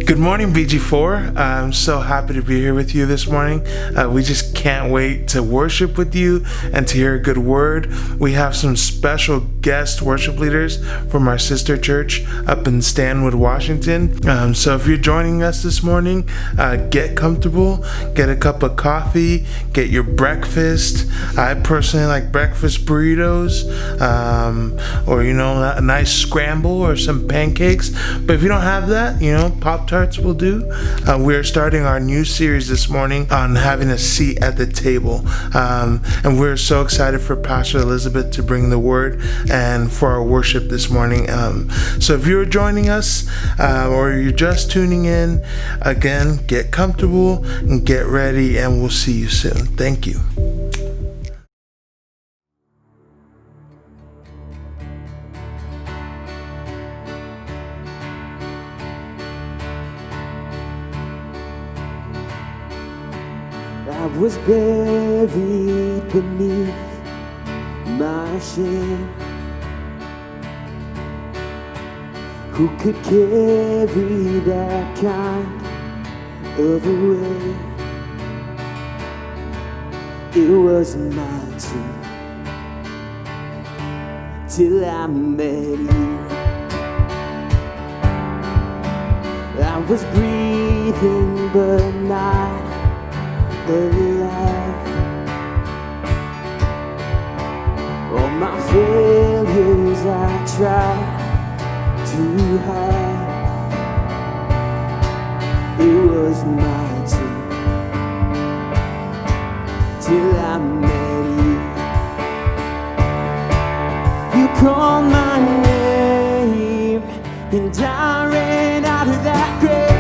Good morning, BG4. I'm so happy to be here with you this morning. We just can't wait to worship with you and to hear a good word. We have some special guest worship leaders from our sister church up in Stanwood, Washington. So if you're joining us this morning, get comfortable, get a cup of coffee, get your breakfast. I personally like breakfast burritos, or a nice scramble or some pancakes. But if you don't have that, Pop-Tarts will do. We're starting our new series this morning on having a seat at the table. And we're so excited for Pastor Elizabeth to bring the word and for our worship this morning. So if you're joining us or you're just tuning in, again, get comfortable and get ready, and we'll see you soon. Thank you. I was buried beneath my shame. Who could carry that kind of a weight? It wasn't mine till I met you. I was breathing but not alive. All my failures I tried to hide. It was mine till I met you. You called my name and I ran out of that grave.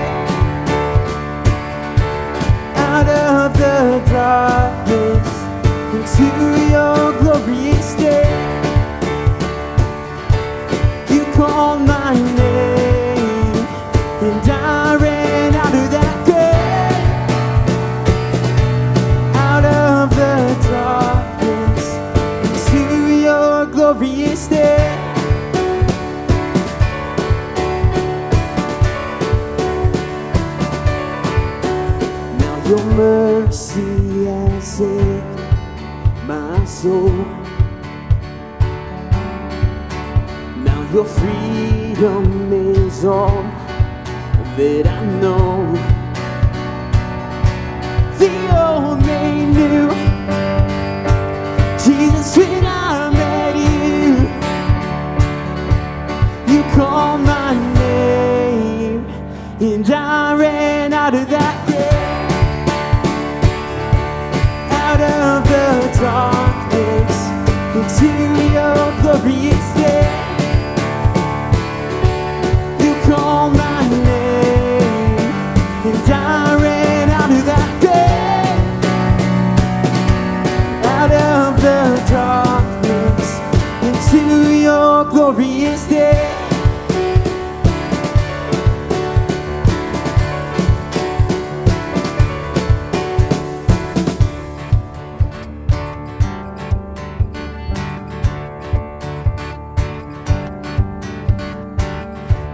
Out of the darkness into your glorious day. You called my name and I ran out of that grave. Out of the darkness into your glorious day. Your mercy has saved my soul. Now your freedom is all that I know. The old me knew Jesus when I met you. You called my name and I ran out of that grave. Out of the darkness into your glorious day. You called my name and I ran out of that grave. Out of the darkness into your glorious day.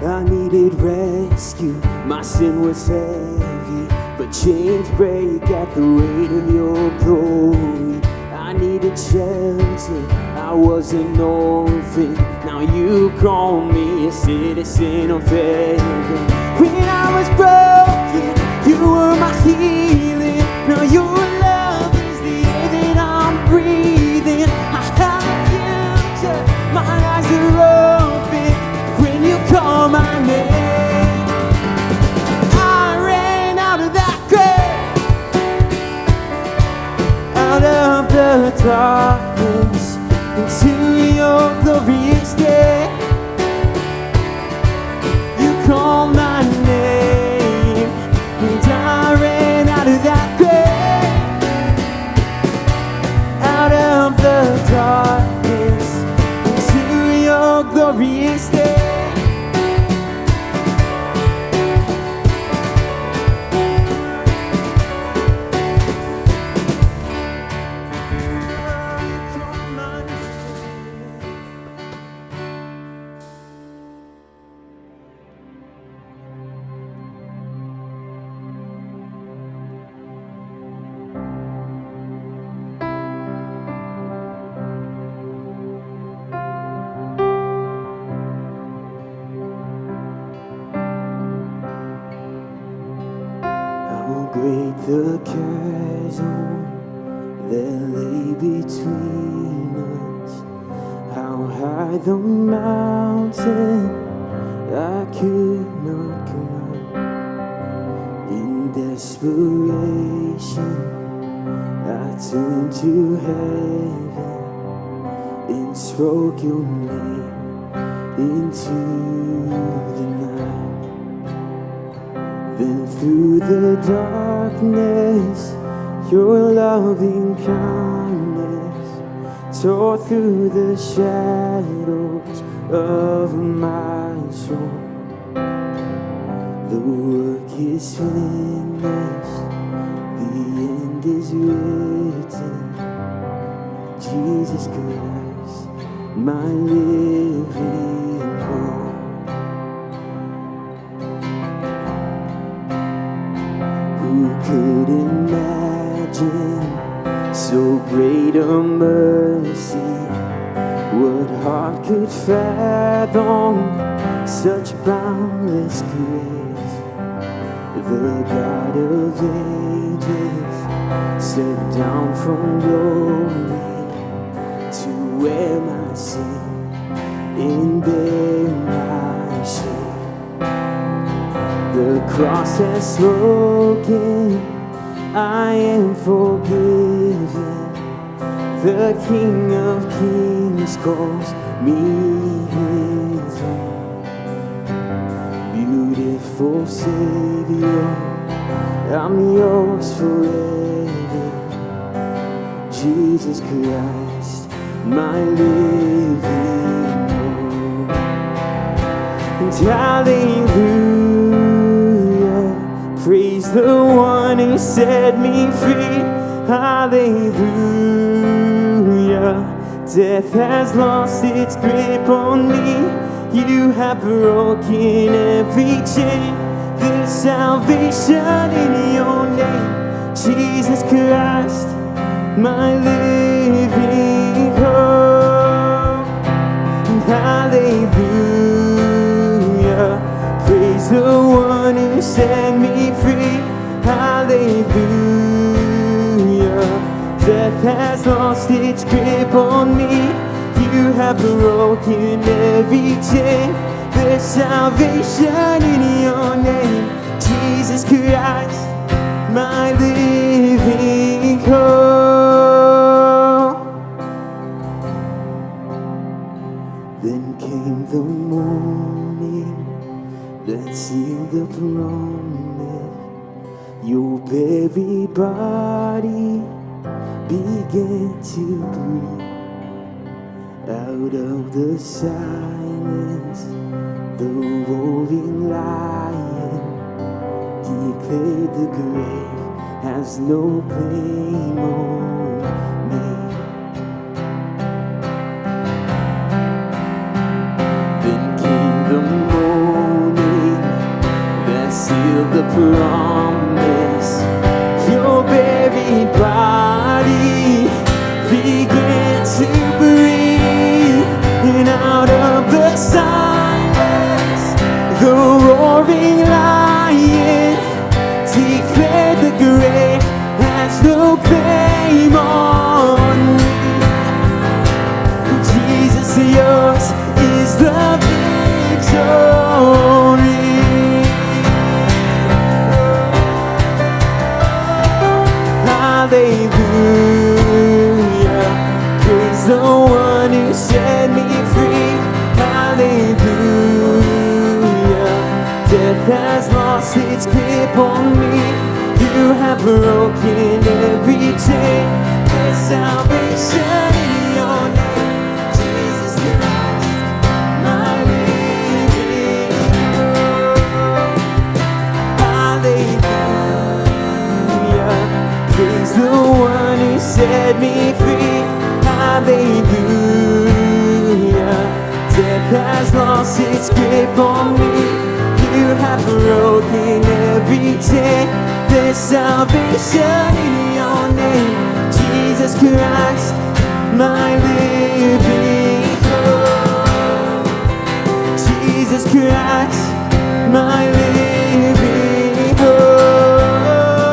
I needed rescue, my sin was heavy, but chains break at the weight of your glory. I needed shelter, I was an orphan, now you call me a citizen of heaven. When I was broken, you were my healing, now your love is the air that I'm breathing. I have a future, my eyes are open. When you call my name, I ran out of that grave. Out of the darkness into your glorious day. You call my great the chasm that lay between us, how high the mountain I could not climb. In desperation, I turned to heaven and spoke your name into the night. Then through the darkness, your loving kindness tore through the shadows of my soul. The work is finished, the end is written. Jesus Christ, my living hope. Who could imagine so great a mercy? What heart could fathom such boundless grace? The God of ages stepped down from glory to wear my sin and bear my shame. The cross has spoken, I am forgiven. The King of Kings calls me his own. Beautiful Savior, I'm yours forever. Jesus Christ, my living hope. And hallelujah, praise the one who set me free. Hallelujah, death has lost its grip on me. You have broken every chain. There's salvation in your name, Jesus Christ, my living hope. And hallelujah, praise the one who set me free. Hallelujah, death has lost its grip on me. You have broken every chain. There's salvation in your name, Jesus Christ, my living hope. Then came the morning that sealed the promise. Your very body began to breathe. Out of the silence, the roaring lion declared the grave has no claim on me. Then came the morning that sealed the promise. Your very body began to breathe. And out of the silence, the roaring lion declared the grave has no claim on me. Jesus, yours is the victory. Hallelujah, praise the one who set me free. Hallelujah, death has lost its grip on me. You have broken every chain. There's salvation in your name, Jesus Christ, my living hope. Hallelujah, praise the one who set me free. Hallelujah, death has lost its grip on me. You have broken every chain. There's salvation in your name, Jesus Christ, my living hope. Jesus Christ, my living hope.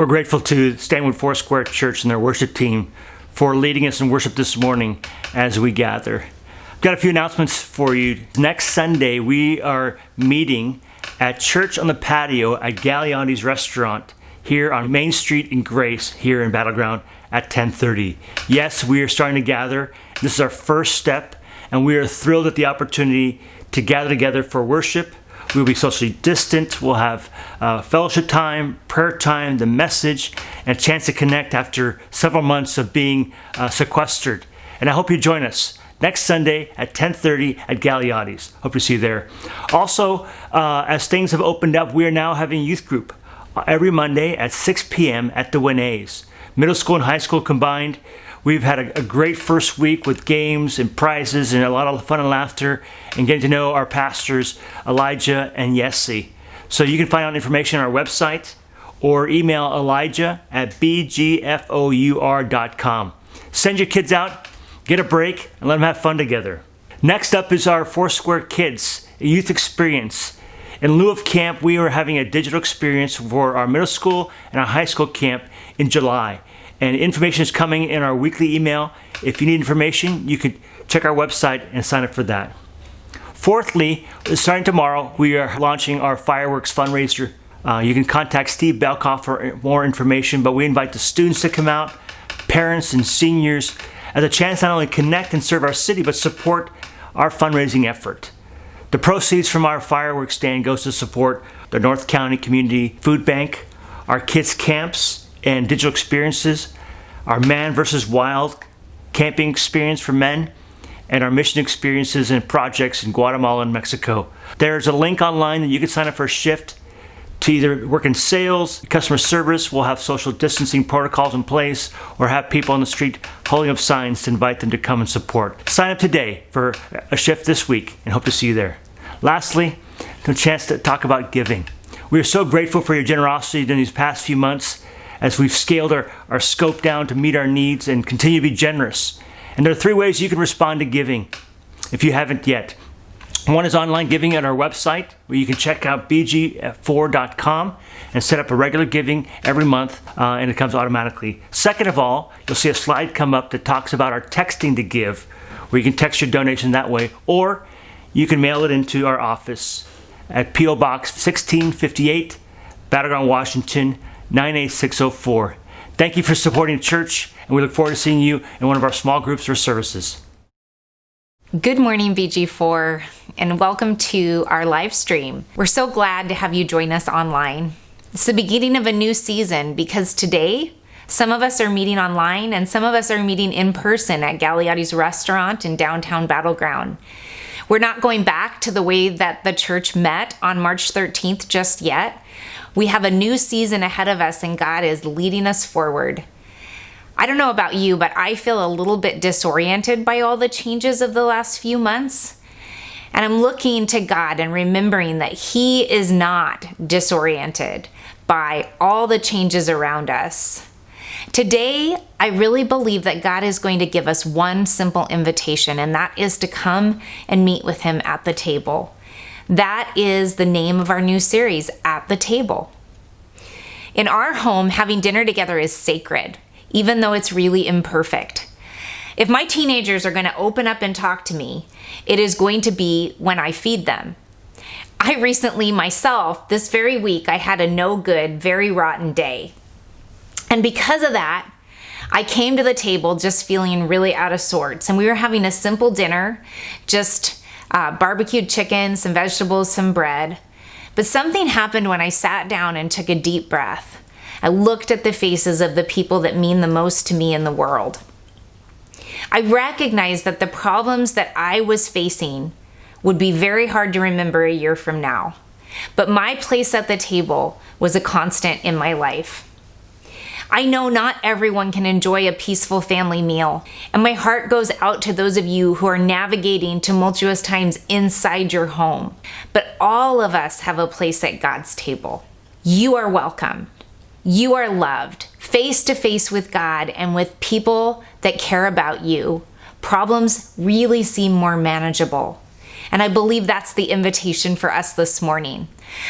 We're grateful to Stanwood Foursquare Church and their worship team for leading us in worship this morning as we gather. I've got a few announcements for you. Next Sunday, we are meeting at Church on the Patio at Galiotti's Restaurant here on Main Street in Grace, here in Battleground at 10:30. Yes, we are starting to gather. This is our first step, and we are thrilled at the opportunity to gather together for worship. We'll be socially distant. We'll have fellowship time, prayer time, the message, and a chance to connect after several months of being sequestered. And I hope you join us next Sunday at 10:30 at Galiotti's. Hope to see you there. Also, as things have opened up, we are now having youth group every Monday at 6 p.m. at the Winnays. Middle school and high school combined. We've had a great first week with games and prizes and a lot of fun and laughter and getting to know our pastors, Elijah and Yessie. So you can find out information on our website or email elijah@bgfour.com. Send your kids out, get a break, and let them have fun together. Next up is our Foursquare Kids Youth Experience. In lieu of camp, we are having a digital experience for our middle school and our high school camp in July. And information is coming in our weekly email. If you need information, you can check our website and sign up for that. Fourthly, starting tomorrow, we are launching our fireworks fundraiser. You can contact Steve Belkoff for more information, but we invite the students to come out, parents and seniors, as a chance to not only connect and serve our city, but support our fundraising effort. The proceeds from our fireworks stand goes to support the North County Community Food Bank, our kids' camps and digital experiences, our Man vs. Wild camping experience for men, and our mission experiences and projects in Guatemala and Mexico. There's a link online that you can sign up for a shift to either work in sales, customer service. We'll have social distancing protocols in place, or have people on the street holding up signs to invite them to come and support. Sign up today for a shift this week and hope to see you there. Lastly, a chance to talk about giving. We are so grateful for your generosity during these past few months as we've scaled our scope down to meet our needs and continue to be generous. And there are 3 ways you can respond to giving if you haven't yet. One is online giving at our website, where you can check out bg4.com and set up a regular giving every month, and it comes automatically. Second of all, you'll see a slide come up that talks about our texting to give, where you can text your donation that way, or you can mail it into our office at P.O. Box 1658, Battleground, Washington, 98604. Thank you for supporting the church, and we look forward to seeing you in one of our small groups or services. Good morning, BG4, and welcome to our live stream. We're so glad to have you join us online. It's the beginning of a new season because today, some of us are meeting online and some of us are meeting in person at Galiotti's Restaurant in downtown Battleground. We're not going back to the way that the church met on March 13th just yet. We have a new season ahead of us and God is leading us forward. I don't know about you, but I feel a little bit disoriented by all the changes of the last few months. And I'm looking to God and remembering that He is not disoriented by all the changes around us. Today, I really believe that God is going to give us one simple invitation, and that is to come and meet with Him at the table. That is the name of our new series, At the Table. In our home, having dinner together is sacred, even though it's really imperfect. If my teenagers are going to open up and talk to me, it is going to be when I feed them. I recently myself, this very week, I had a no good, very rotten day. And because of that, I came to the table just feeling really out of sorts. And we were having a simple dinner, just barbecued chicken, some vegetables, some bread. But something happened when I sat down and took a deep breath. I looked at the faces of the people that mean the most to me in the world. I recognized that the problems that I was facing would be very hard to remember a year from now. But my place at the table was a constant in my life. I know not everyone can enjoy a peaceful family meal, and my heart goes out to those of you who are navigating tumultuous times inside your home. But all of us have a place at God's table. You are welcome. You are loved, face to face with God and with people that care about you. Problems really seem more manageable. And I believe that's the invitation for us this morning.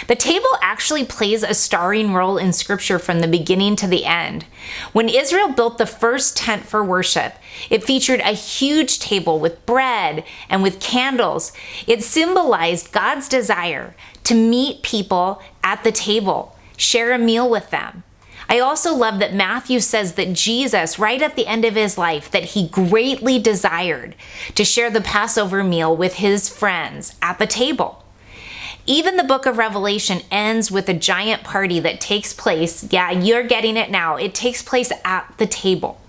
The table actually plays a starring role in Scripture from the beginning to the end. When Israel built the first tent for worship, it featured a huge table with bread and with candles. It symbolized God's desire to meet people at the table, share a meal with them. I also love that Matthew says that Jesus, right at the end of his life, that he greatly desired to share the Passover meal with his friends at the table. Even the book of Revelation ends with a giant party that takes place. Yeah, you're getting it now. It takes place at the table.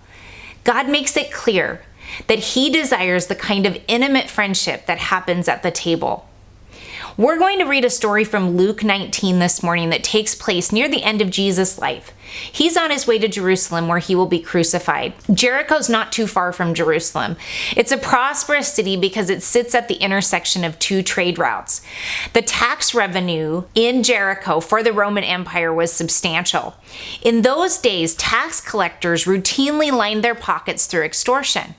God makes it clear that he desires the kind of intimate friendship that happens at the table. We're going to read a story from Luke 19 this morning that takes place near the end of Jesus' life. He's on his way to Jerusalem where he will be crucified. Jericho's not too far from Jerusalem. It's a prosperous city because it sits at the intersection of two trade routes. The tax revenue in Jericho for the Roman Empire was substantial. In those days, tax collectors routinely lined their pockets through extortion.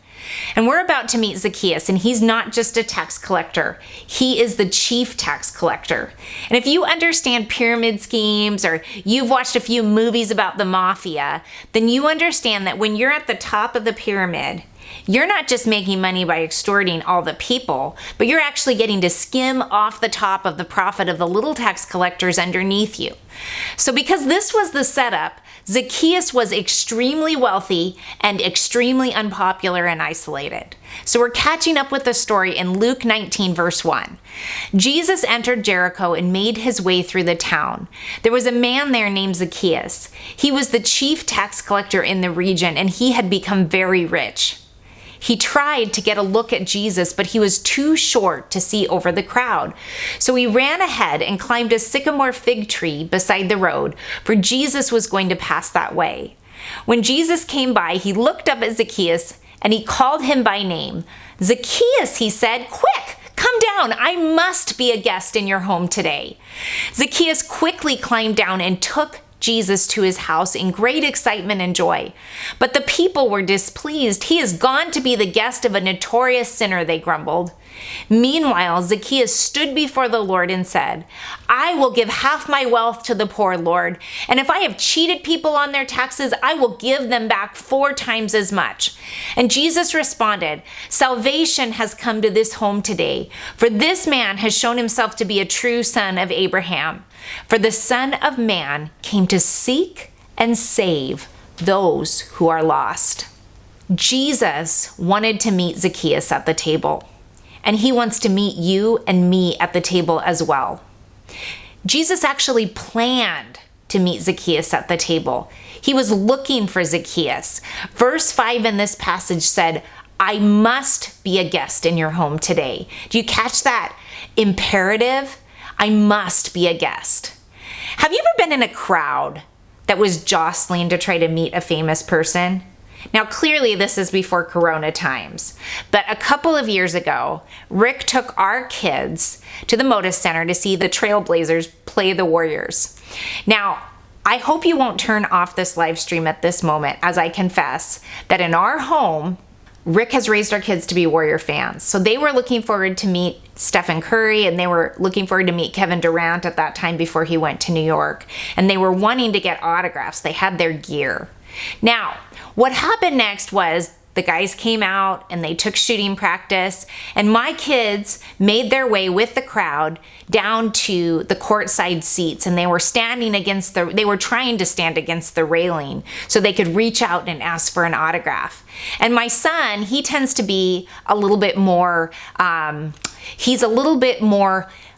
And we're about to meet Zacchaeus, and he's not just a tax collector. He is the chief tax collector. And if you understand pyramid schemes or you've watched a few movies about the mafia, then you understand that when you're at the top of the pyramid, you're not just making money by extorting all the people, but you're actually getting to skim off the top of the profit of the little tax collectors underneath you. So because this was the setup, Zacchaeus was extremely wealthy and extremely unpopular and isolated. So we're catching up with the story in Luke 19, verse 1. Jesus entered Jericho and made his way through the town. There was a man there named Zacchaeus. He was the chief tax collector in the region, and he had become very rich. He tried to get a look at Jesus, but he was too short to see over the crowd. So he ran ahead and climbed a sycamore fig tree beside the road, for Jesus was going to pass that way. When Jesus came by, he looked up at Zacchaeus and he called him by name. "Zacchaeus," he said, "quick, come down. I must be a guest in your home today." Zacchaeus quickly climbed down and took Jesus to his house in great excitement and joy. But the people were displeased. "He is gone to be the guest of a notorious sinner," they grumbled. Meanwhile, Zacchaeus stood before the Lord and said, "I will give half my wealth to the poor, Lord, and if I have cheated people on their taxes, I will give them back 4 times as much." And Jesus responded, "Salvation has come to this home today, for this man has shown himself to be a true son of Abraham. For the Son of Man came to seek and save those who are lost." Jesus wanted to meet Zacchaeus at the table, and he wants to meet you and me at the table as well. Jesus actually planned to meet Zacchaeus at the table. He was looking for Zacchaeus. Verse 5 in this passage said, "I must be a guest in your home today." Do you catch that imperative? I must be a guest. Have you ever been in a crowd that was jostling to try to meet a famous person? Now, clearly this is before Corona times, but a couple of years ago, Rick took our kids to the Moda Center to see the Trailblazers play the Warriors. Now, I hope you won't turn off this live stream at this moment, as I confess that in our home, Rick has raised our kids to be Warrior fans. So they were looking forward to meet Stephen Curry, and they were looking forward to meet Kevin Durant at that time before he went to New York. And they were wanting to get autographs. They had their gear. Now, what happened next was the guys came out and they took shooting practice, and my kids made their way with the crowd down to the courtside seats, and they were they were trying to stand against the railing so they could reach out and ask for an autograph. And my son, he tends to be a little bit more,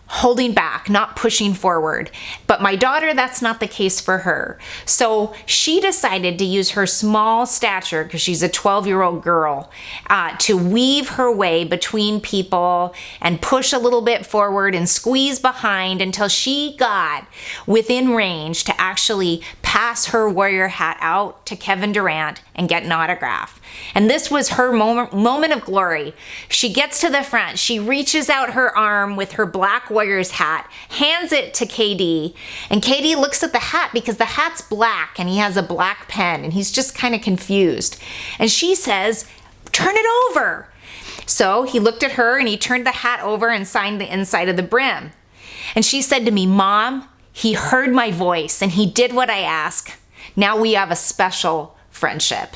holding back, not pushing forward. But my daughter, that's not the case for her. So she decided to use her small stature, because she's a 12-year-old girl, to weave her way between people and push a little bit forward and squeeze behind until she got within range to actually pass her Warrior hat out to Kevin Durant and get an autograph. And this was her moment of glory. She gets to the front. She reaches out her arm with her black Warriors hat, hands it to KD, and KD looks at the hat because the hat's black and he has a black pen and he's just kind of confused. And she says, "Turn it over." So he looked at her and he turned the hat over and signed the inside of the brim. And she said to me, "Mom, he heard my voice and he did what I asked. Now we have a special friendship."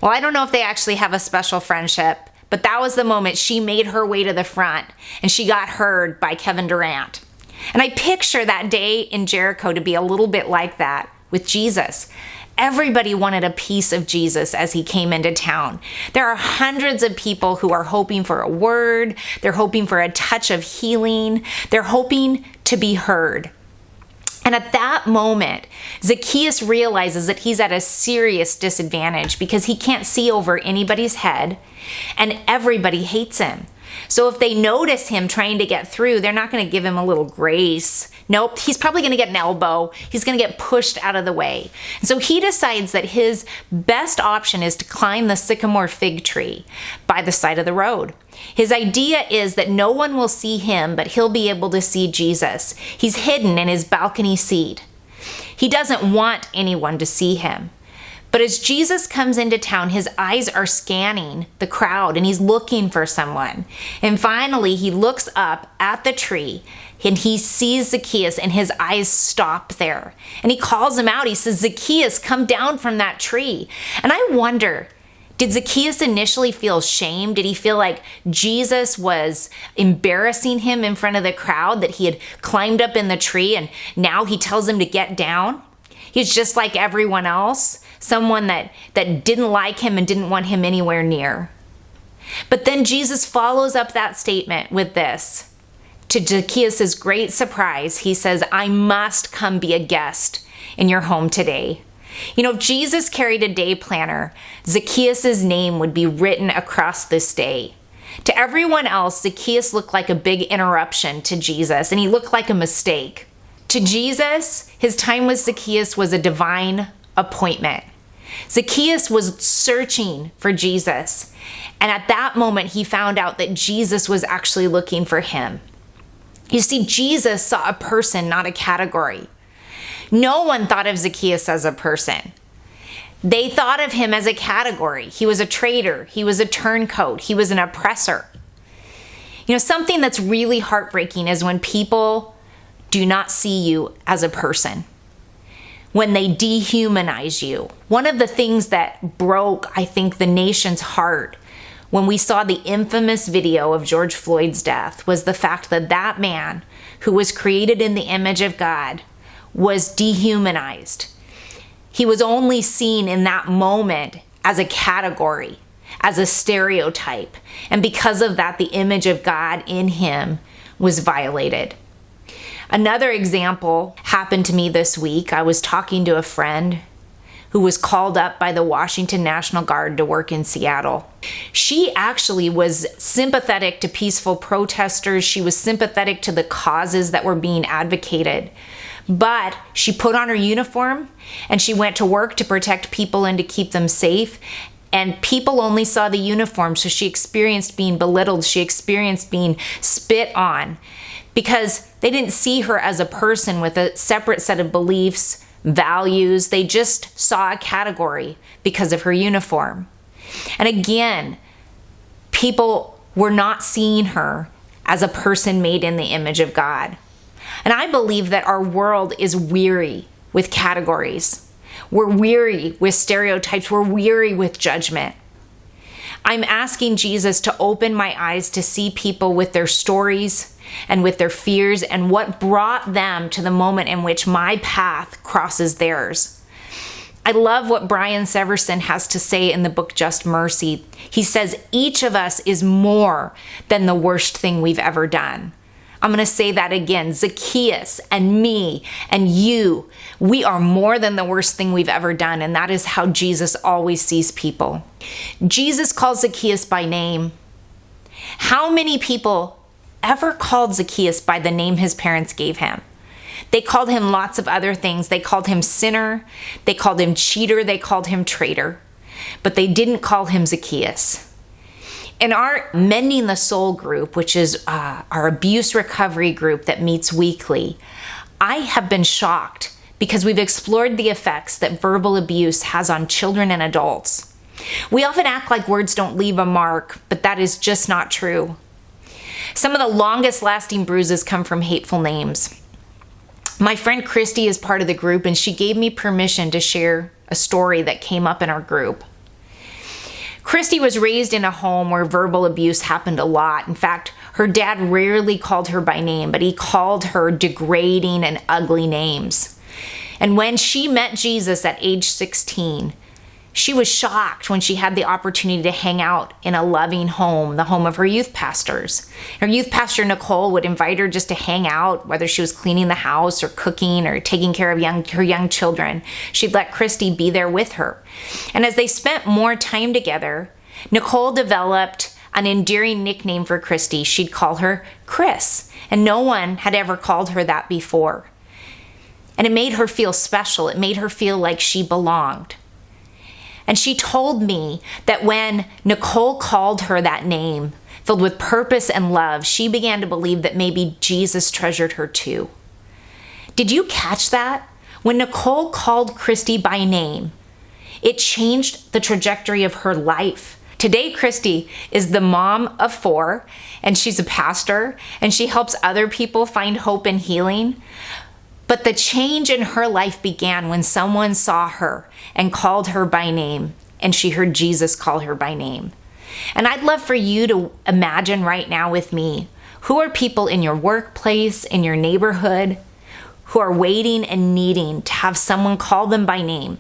Well, I don't know if they actually have a special friendship, but that was the moment she made her way to the front and she got heard by Kevin Durant. And I picture that day in Jericho to be a little bit like that with Jesus. Everybody wanted a piece of Jesus as he came into town. There are hundreds of people who are hoping for a word. They're hoping for a touch of healing. They're hoping to be heard. And at that moment, Zacchaeus realizes that he's at a serious disadvantage because he can't see over anybody's head and everybody hates him. So if they notice him trying to get through, they're not going to give him a little grace. Nope, he's probably going to get an elbow. He's going to get pushed out of the way. And so he decides that his best option is to climb the sycamore fig tree by the side of the road. His idea is that no one will see him, but he'll be able to see Jesus. He's hidden in his balcony seat. He doesn't want anyone to see him. But as Jesus comes into town, his eyes are scanning the crowd and he's looking for someone. And finally, he looks up at the tree and he sees Zacchaeus and his eyes stop there. And he calls him out. He says, "Zacchaeus, come down from that tree." And I wonder, did Zacchaeus initially feel shame? Did he feel like Jesus was embarrassing him in front of the crowd, that he had climbed up in the tree and now he tells him to get down? He's just like everyone else, someone that didn't like him and didn't want him anywhere near. But then Jesus follows up that statement with this. To Zacchaeus' great surprise, he says, "I must come be a guest in your home today." You know, if Jesus carried a day planner, Zacchaeus' name would be written across this day. To everyone else, Zacchaeus looked like a big interruption to Jesus, and he looked like a mistake. To Jesus, his time with Zacchaeus was a divine appointment. Zacchaeus was searching for Jesus, and at that moment, he found out that Jesus was actually looking for him. You see, Jesus saw a person, not a category. No one thought of Zacchaeus as a person. They thought of him as a category. He was a traitor. He was a turncoat. He was an oppressor. You know, something that's really heartbreaking is when people do not see you as a person, when they dehumanize you. One of the things that broke, I think, the nation's heart when we saw the infamous video of George Floyd's death was the fact that that man, who was created in the image of God, was dehumanized. He was only seen in that moment as a category, as a stereotype. And because of that, the image of God in him was violated. Another example happened to me this week. I was talking to a friend who was called up by the Washington National Guard to work in Seattle. She actually was sympathetic to peaceful protesters. She was sympathetic to the causes that were being advocated. But she put on her uniform and she went to work to protect people and to keep them safe. And people only saw the uniform, so she experienced being belittled. She experienced being spit on because they didn't see her as a person with a separate set of beliefs, values. They just saw a category because of her uniform. And again, people were not seeing her as a person made in the image of God. And I believe that our world is weary with categories. We're weary with stereotypes. We're weary with judgment. I'm asking Jesus to open my eyes to see people with their stories and with their fears and what brought them to the moment in which my path crosses theirs. I love what Brian Severson has to say in the book Just Mercy. He says, each of us is more than the worst thing we've ever done. I'm going to say that again. Zacchaeus and me and you, we are more than the worst thing we've ever done. And that is how Jesus always sees people. Jesus calls Zacchaeus by name. How many people ever called Zacchaeus by the name his parents gave him? They called him lots of other things. They called him sinner. They called him cheater. They called him traitor. But they didn't call him Zacchaeus. In our Mending the Soul group, which is our abuse recovery group that meets weekly, I have been shocked because we've explored the effects that verbal abuse has on children and adults. We often act like words don't leave a mark, but that is just not true. Some of the longest lasting bruises come from hateful names. My friend Christy is part of the group, and she gave me permission to share a story that came up in our group. Christy was raised in a home where verbal abuse happened a lot. In fact, her dad rarely called her by name, but he called her degrading and ugly names. And when she met Jesus at age 16, she was shocked when she had the opportunity to hang out in a loving home, the home of her youth pastors. Her youth pastor, Nicole, would invite her just to hang out, whether she was cleaning the house or cooking or taking care of her young children. She'd let Christy be there with her. And as they spent more time together, Nicole developed an endearing nickname for Christy. She'd call her Chris, and no one had ever called her that before. And it made her feel special. It made her feel like she belonged. And she told me that when Nicole called her that name, filled with purpose and love, she began to believe that maybe Jesus treasured her too. Did you catch that? When Nicole called Christy by name, it changed the trajectory of her life. Today, Christy is the mom of 4, and she's a pastor, and she helps other people find hope and healing. But the change in her life began when someone saw her and called her by name, and she heard Jesus call her by name. And I'd love for you to imagine right now with me, who are people in your workplace, in your neighborhood, who are waiting and needing to have someone call them by name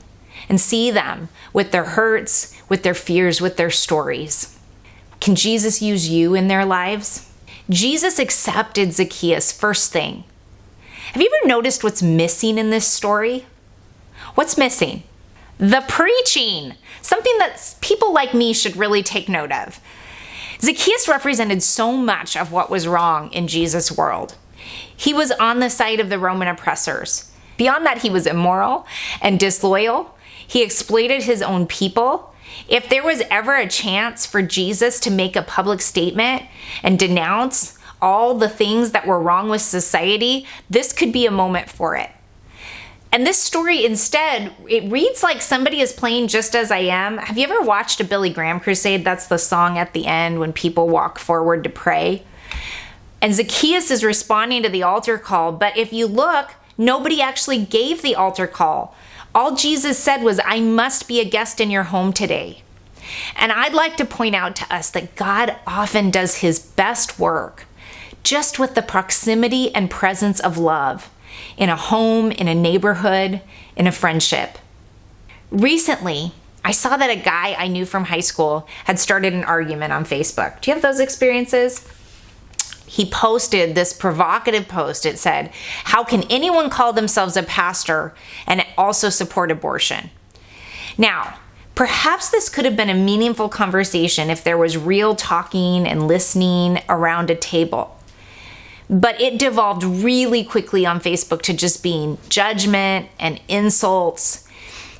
and see them with their hurts, with their fears, with their stories. Can Jesus use you in their lives? Jesus accepted Zacchaeus first thing. Have you ever noticed what's missing in this story? What's missing? The preaching. Something that people like me should really take note of. Zacchaeus represented so much of what was wrong in Jesus' world. He was on the side of the Roman oppressors. Beyond that, he was immoral and disloyal. He exploited his own people. If there was ever a chance for Jesus to make a public statement and denounce all the things that were wrong with society, this could be a moment for it. And this story instead, it reads like somebody is playing Just As I Am. Have you ever watched a Billy Graham crusade? That's the song at the end when people walk forward to pray. And Zacchaeus is responding to the altar call, but if you look, nobody actually gave the altar call. All Jesus said was, I must be a guest in your home today. And I'd like to point out to us that God often does his best work just with the proximity and presence of love in a home, in a neighborhood, in a friendship. Recently, I saw that a guy I knew from high school had started an argument on Facebook. Do you have those experiences? He posted this provocative post. It said, how can anyone call themselves a pastor and also support abortion? Now, perhaps this could have been a meaningful conversation if there was real talking and listening around a table. But it devolved really quickly on Facebook to just being judgment and insults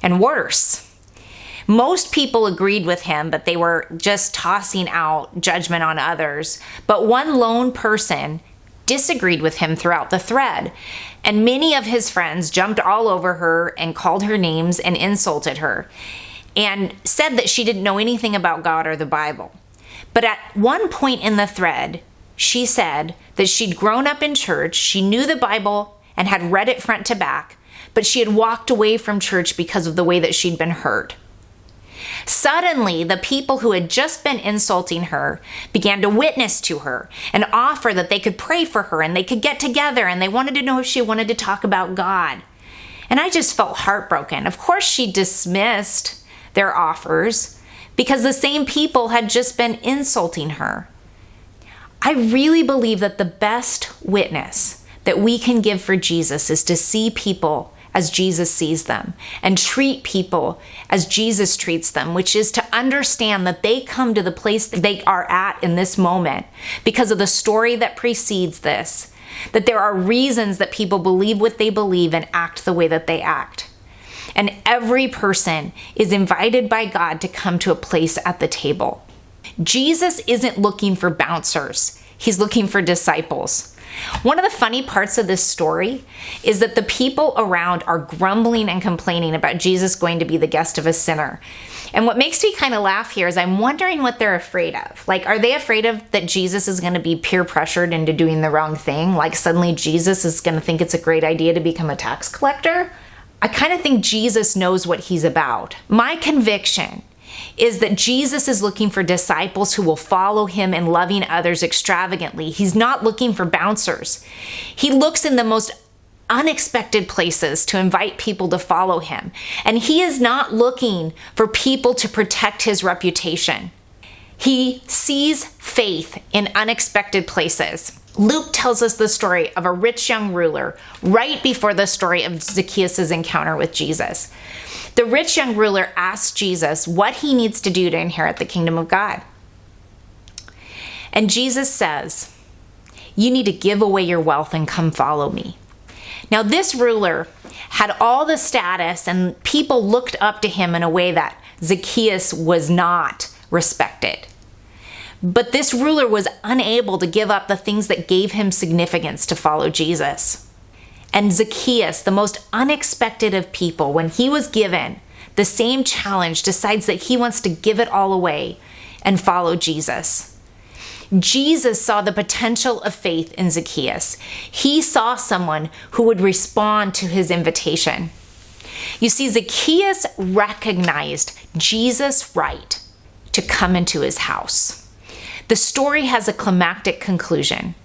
and worse. Most people agreed with him, but they were just tossing out judgment on others. But one lone person disagreed with him throughout the thread. And many of his friends jumped all over her and called her names and insulted her and said that she didn't know anything about God or the Bible. But at one point in the thread, she said that she'd grown up in church, she knew the Bible and had read it front to back, but she had walked away from church because of the way that she'd been hurt. Suddenly, the people who had just been insulting her began to witness to her and offer that they could pray for her and they could get together and they wanted to know if she wanted to talk about God. And I just felt heartbroken. Of course, she dismissed their offers because the same people had just been insulting her. I really believe that the best witness that we can give for Jesus is to see people as Jesus sees them and treat people as Jesus treats them, which is to understand that they come to the place that they are at in this moment because of the story that precedes this, that there are reasons that people believe what they believe and act the way that they act. And every person is invited by God to come to a place at the table. Jesus isn't looking for bouncers. He's looking for disciples. One of the funny parts of this story is that the people around are grumbling and complaining about Jesus going to be the guest of a sinner. And what makes me kind of laugh here is I'm wondering what they're afraid of. Like, are they afraid of that Jesus is going to be peer pressured into doing the wrong thing? Like, suddenly Jesus is going to think it's a great idea to become a tax collector? I kind of think Jesus knows what he's about. My conviction is that Jesus is looking for disciples who will follow him in loving others extravagantly. He's not looking for bouncers. He looks in the most unexpected places to invite people to follow him. And he is not looking for people to protect his reputation. He sees faith in unexpected places. Luke tells us the story of a rich young ruler right before the story of Zacchaeus' encounter with Jesus. The rich young ruler asks Jesus what he needs to do to inherit the kingdom of God. And Jesus says, "You need to give away your wealth and come follow me." Now, this ruler had all the status, and people looked up to him in a way that Zacchaeus was not respected. But this ruler was unable to give up the things that gave him significance to follow Jesus. And Zacchaeus, the most unexpected of people, when he was given the same challenge, decides that he wants to give it all away and follow Jesus. Jesus saw the potential of faith in Zacchaeus. He saw someone who would respond to his invitation. You see, Zacchaeus recognized Jesus' right to come into his house. The story has a climactic conclusion.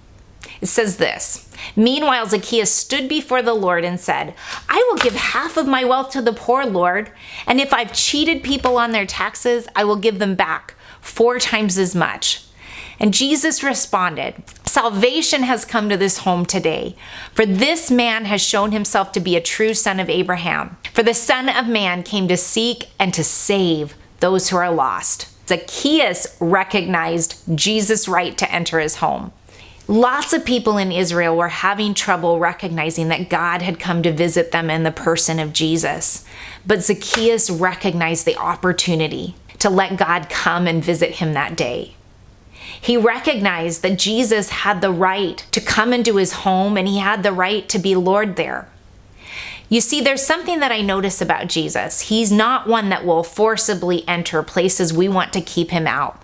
It says this: "Meanwhile, Zacchaeus stood before the Lord and said, 'I will give half of my wealth to the poor, Lord, and if I've cheated people on their taxes, I will give them back 4 times as much.' And Jesus responded, 'Salvation has come to this home today, for this man has shown himself to be a true son of Abraham. For the Son of Man came to seek and to save those who are lost.'" Zacchaeus recognized Jesus' right to enter his home. Lots of people in Israel were having trouble recognizing that God had come to visit them in the person of Jesus. But Zacchaeus recognized the opportunity to let God come and visit him that day. He recognized that Jesus had the right to come into his home, and he had the right to be Lord there. You see, there's something that I notice about Jesus. He's not one that will forcibly enter places we want to keep him out.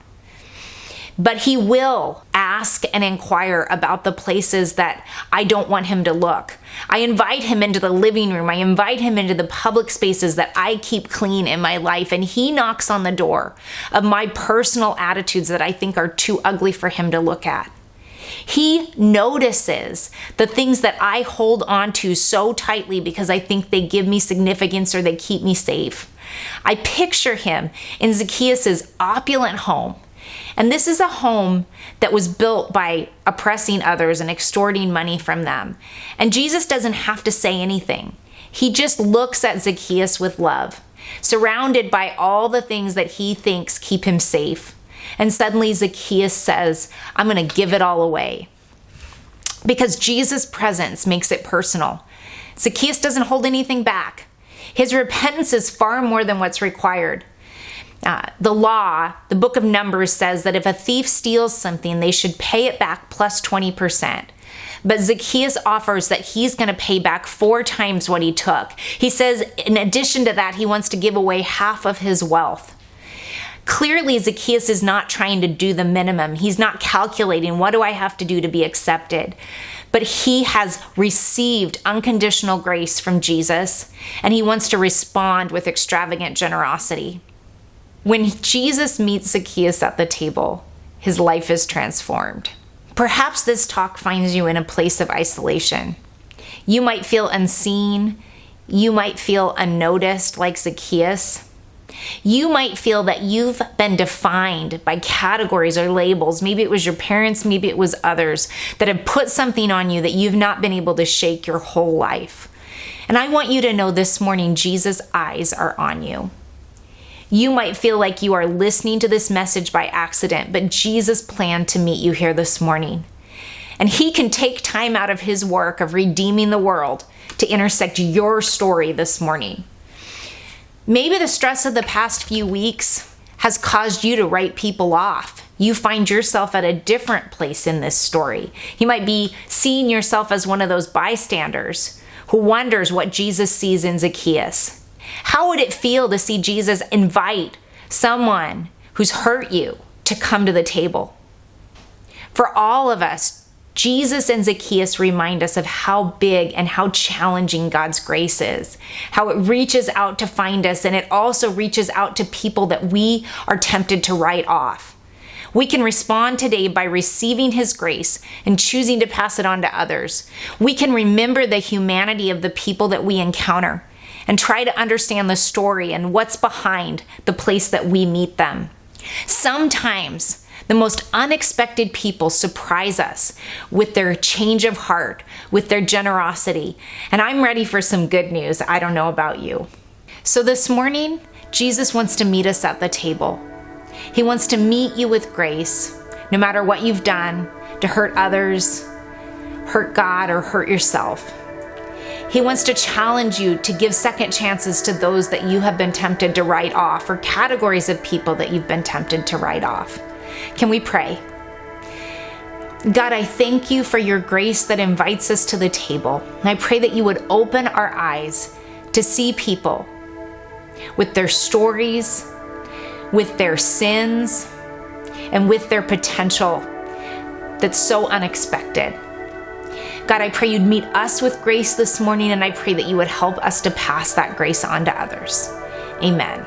But he will ask and inquire about the places that I don't want him to look. I invite him into the living room. I invite him into the public spaces that I keep clean in my life. And he knocks on the door of my personal attitudes that I think are too ugly for him to look at. He notices the things that I hold on to so tightly because I think they give me significance or they keep me safe. I picture him in Zacchaeus' opulent home. And this is a home that was built by oppressing others and extorting money from them. And Jesus doesn't have to say anything. He just looks at Zacchaeus with love, surrounded by all the things that he thinks keep him safe. And suddenly Zacchaeus says, "I'm going to give it all away." Because Jesus' presence makes it personal. Zacchaeus doesn't hold anything back. His repentance is far more than what's required. The law, the book of Numbers, says that if a thief steals something, they should pay it back plus 20%. But Zacchaeus offers that he's going to pay back 4 times what he took. He says, in addition to that, he wants to give away half of his wealth. Clearly, Zacchaeus is not trying to do the minimum. He's not calculating, what do I have to do to be accepted? But he has received unconditional grace from Jesus, and he wants to respond with extravagant generosity. When Jesus meets Zacchaeus at the table, his life is transformed. Perhaps this talk finds you in a place of isolation. You might feel unseen. You might feel unnoticed like Zacchaeus. You might feel that you've been defined by categories or labels. Maybe it was your parents, maybe it was others that have put something on you that you've not been able to shake your whole life. And I want you to know this morning, Jesus' eyes are on you. You might feel like you are listening to this message by accident, but Jesus planned to meet you here this morning. And he can take time out of his work of redeeming the world to intersect your story this morning. Maybe the stress of the past few weeks has caused you to write people off. you find yourself at a different place in this story. You might be seeing yourself as one of those bystanders who wonders what Jesus sees in Zacchaeus. How would it feel to see Jesus invite someone who's hurt you to come to the table? For all of us, Jesus and Zacchaeus remind us of how big and how challenging God's grace is, how it reaches out to find us, and it also reaches out to people that we are tempted to write off. We can respond today by receiving His grace and choosing to pass it on to others. We can remember the humanity of the people that we encounter and try to understand the story and what's behind the place that we meet them. Sometimes the most unexpected people surprise us with their change of heart, with their generosity. And I'm ready for some good news. I don't know about you. So this morning, Jesus wants to meet us at the table. He wants to meet you with grace, no matter what you've done to hurt others, hurt God, or hurt yourself. He wants to challenge you to give second chances to those that you have been tempted to write off, or categories of people that you've been tempted to write off. Can we pray? God, I thank you for your grace that invites us to the table. And I pray that you would open our eyes to see people with their stories, with their sins, and with their potential that's so unexpected. God, I pray you'd meet us with grace this morning, and I pray that you would help us to pass that grace on to others. Amen.